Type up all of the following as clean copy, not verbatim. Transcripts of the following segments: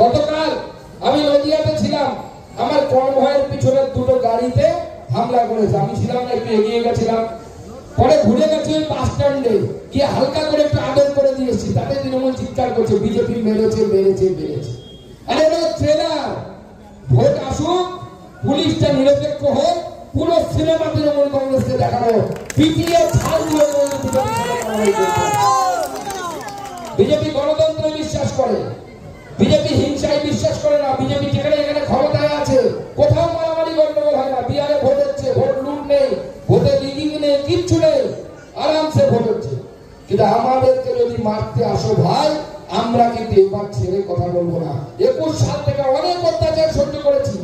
গতকাল আমি নদিয়াতে ছিলাম, আমার কনভয়ের পিছনে দুটো গাড়িতে হামলা করেছে। আমি ছিলাম না, একটু এগিয়ে গেছিলাম, পরে ঘুরে গেছে ওই বাস স্ট্যান্ডে গিয়ে হালকা করে একটু আদর করে দিয়েছি। তাতে তৃণমূল চিৎকার করছে বিজেপি মেরেছে মেরেছে মেরেছে। আরে এটা ট্রেলার, ভোট আসুক, পুলিশটা নিরপেক্ষ হোক, পুরো সিনেমা তৃণমূল কংগ্রেসকে দেখানো পিটিয়ে ছাড়গুলো। বিজেপি গণতন্ত্রে বিশ্বাস করে, বিজেপি হিংসায় বিশ্বাস করে না। বিজেপি যেখানে এখানে ক্ষমতায় আছে কোথাও মারামারি গন্ডগোল হয় না। বিহারে ভোট হচ্ছে, ভোট লুট নেই, ভোটে লিডিং নেই, কিচ্ছু নেই, আরামসে ভোট হচ্ছে। কিন্তু আমাদেরকে যদি মারতে আসো ভাই, আমরা কিন্তু এবার ছেড়ে কথা বলবো না। 21 সাল থেকে অনেক অত্যাচার সহ্য করেছি।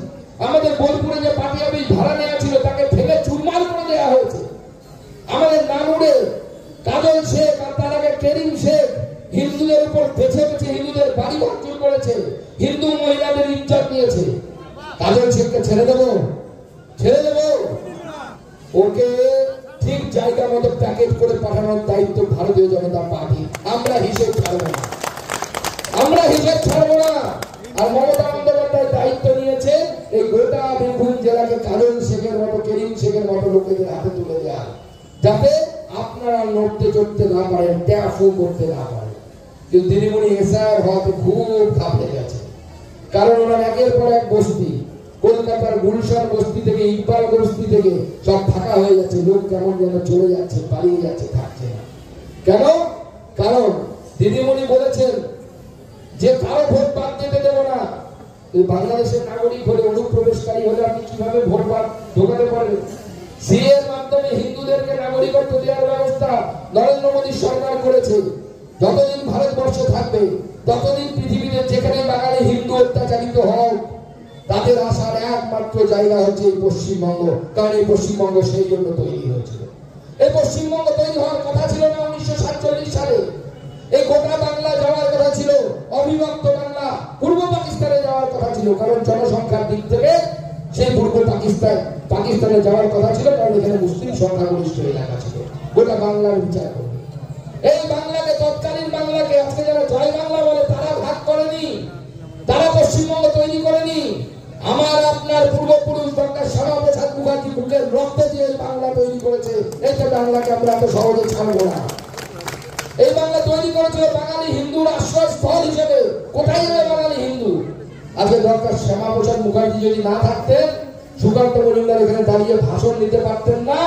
আমাদের বোলপুরে যে পার্টি অফিস ভাড়া নেওয়া ছিল তাকে ফেলে চুরমার করে দেওয়া হয়েছে। আমাদের নানুরে কাজল শেখ আর তার আগে কেরিম শেখ হিন্দুদের উপর বেছে বেছে হিন্দুদের বাড়ি ভাঙচুর করেছে, হিন্দু মহিলাদের ইজ্জত নিয়েছে। কাজল শেখকে ছেড়ে দেবো? ছেড়ে দেবো? ওকে ঠিক জায়গা মতো প্যাকেট করে পাঠানোর দায়িত্ব ভারতীয় জনতা পার্টি। আমরা হিসেব ছাড়বো না, আমরা হিসেব ছাড়বো না। আর মমতা বন্দ্যোপাধ্যায় দায়িত্ব নিয়েছে এই গোটা বীরভূম জেলাকে কাজল শেখের মতো, কেরিম শেখের মতো লোকেদের হাতে তুলে দেওয়া, যাতে আপনারা নড়তে চড়তে না পারেন, ট্যাফু করতে না পারেন। কিন্তু দিদিমণি এসআর হওয়াতে খুব ঘাবড়ে গেছে, কারণ ওনার একের পর এক বস্তি, কলকাতার গুলশান বস্তি থেকে ইকবাল বস্তি থেকে সব ফাঁকা হয়ে যাচ্ছে। লোক কেমন যেন চলে যাচ্ছে, পালিয়ে যাচ্ছে, থাকছে না। কেন? কারণ দিদিমণি বলেছেন যে কারো ভোট বাদ দিতে দেবো না। বাংলাদেশের নাগরিক হলে, অনুপ্রবেশকারী হলে আপনি কিভাবে ভোট বাদ ঢোকাতে পারবেন? সিএ এর মাধ্যমে হিন্দুদেরকে নাগরিকত্ব দেওয়ার ব্যবস্থা নরেন্দ্র মোদী সরকার করেছে। যতদিন ভারতবর্ষ থাকবে ততদিন পৃথিবীতে যেখানে বাঙালি হিন্দু অত্যাচারিত হোক, তাদের আসার একমাত্র জায়গা হচ্ছে এই পশ্চিমবঙ্গ। কারণ এই পশ্চিমবঙ্গ সেই জন্য তৈরি হয়েছিল। এই পশ্চিমবঙ্গ তৈরি হওয়ার কথা ছিল না 1947 সালে। এই গোটা বাংলা যাওয়ার কথা ছিল, অবিভক্ত বাংলা পূর্ব পাকিস্তানে যাওয়ার কথা ছিল। কারণ জনসংখ্যার দিক থেকে সেই পূর্ব পাকিস্তানে যাওয়ার কথা ছিল, কারণ এখানে মুসলিম সংখ্যাগরিষ্ঠ এলাকা ছিল। গোটা বাংলার বিচার করবে। এই বাংলাকে, তৎকালীন বাংলাকে আজকে যারা জয় বাংলা বলে, তারা ভাগ করেনি, তারা পশ্চিমবঙ্গ তৈরি করেনি। আমার আপনার পূর্বপুরুষ ডক্টর শ্যামাপ্রসাদ মুখার্জি বুকের রক্ত দিয়ে বাংলা তৈরি করেছে। এই যে বাংলাকে আমরা এত সহজে ছাড়বো না। এই বাংলা তৈরি করেছিল বাঙালি হিন্দুর আশ্রয়স্থল হিসেবে। কোথায় যাবে বাঙালি হিন্দু? আজকে ডক্টর শ্যামাপ্রসাদ মুখার্জি যদি না থাকতেন, সুকান্ত মজুমদার এখানে দাঁড়িয়ে ভাষণ দিতে পারতেন না।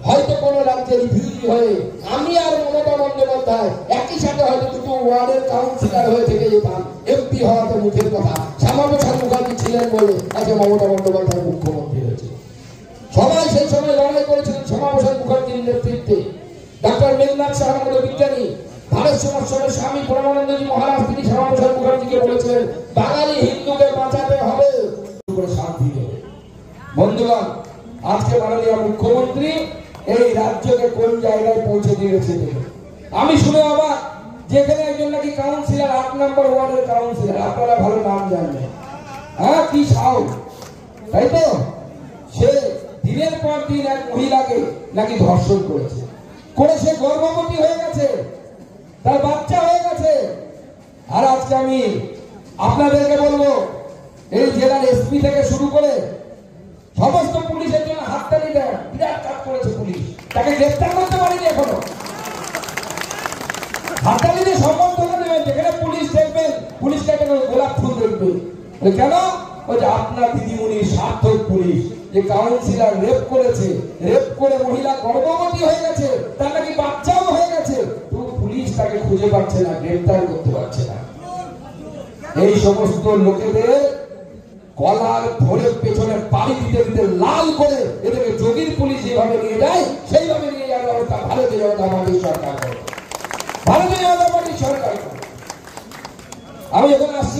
হয়তো কোন রাজ্যে রিফিউজি হয়ে আমি আর মমতা বন্দ্যোপাধ্যায় একই সাথে হয়তো দুটো ওয়ার্ডের কাউন্সিলর হয়ে থেকে যেতাম। এমপি হওয়াতে মুখের কথা, শ্যামাপ্রসাদ মুখার্জি ছিলেন বলে আজকে মমতা বন্দ্যোপাধ্যায় মুখ্যমন্ত্রী হয়েছে। সবাই সেই সময় লড়াই করেছিলেন শ্যামাপ্রসাদ মুখার্জির নেতৃত্বে। ডক্টর মেঘনাথ সাহা আমাদের বিজ্ঞানী, ভারত সমাজসেবী স্বামী পরমানন্দজি মহারাজ, তিনি শ্যামাপ্রসাদ মুখার্জিকে বলেছিলেন বাঙালি হিন্দুকে বাঁচাতে হবে, শান্তি দেবে। বন্ধুগণ, আজকে মাননীয় মুখ্যমন্ত্রী এই রাজ্যকে কোন জায়গায় পৌঁছে দিয়েছে আমি শুনে অবাক। যেখানে একজন নাকি কাউন্সিলর, 8 নম্বর ওয়ার্ডের কাউন্সিলর, আপনারা ভালো নাম জানবেন, হ্যাঁ, কি সাহস, তাই তো? সে দিনের পর দিন এক মহিলাকে নাকি ধর্ষণ করেছে, করে সে গর্ভবতী হয়ে গেছে, তার বাচ্চা হয়ে গেছে। আর আজকে আমি আপনাদেরকে বলবো, এই জেলার এসপি থেকে শুরু করে সমস্ত পুলিশের জন্য হাততালি দেন। বিরাট কাজ করেছে পুলিশ, তাকে গ্রেফতার করতে পারেনি এখনো। হাততালি দিয়ে সম্বর্ধনা দেবেন। যেখানে পুলিশ দেখবেন, পুলিশকে গোলাপ ফুল দেখবে। কেন? ওই যে আপনার দিদিমণির সার্থক পুলিশ, যে কাউন্সিলর রেপ করেছে, রেপ করে মহিলা গর্ভবতী হয়ে গেছে, তার নাকি বাচ্চাও হয়ে গেছে, তো পুলিশ তাকে খুঁজে পাচ্ছে না, গ্রেফতার করতে পারছে না। এই সমস্ত লোকেদের কলার ধরে পেছনে পাড়ি দিতে দিতে লাল করে এদেরকে যোগীর পুলিশ যেভাবে নিয়ে যায়, সেইভাবে নিয়ে যাওয়ার ব্যবস্থা ভারতীয় জনতা পার্টির সরকার করে। ভারতীয় জনতা পার্টির সরকার করে। আমি এখন আসছি।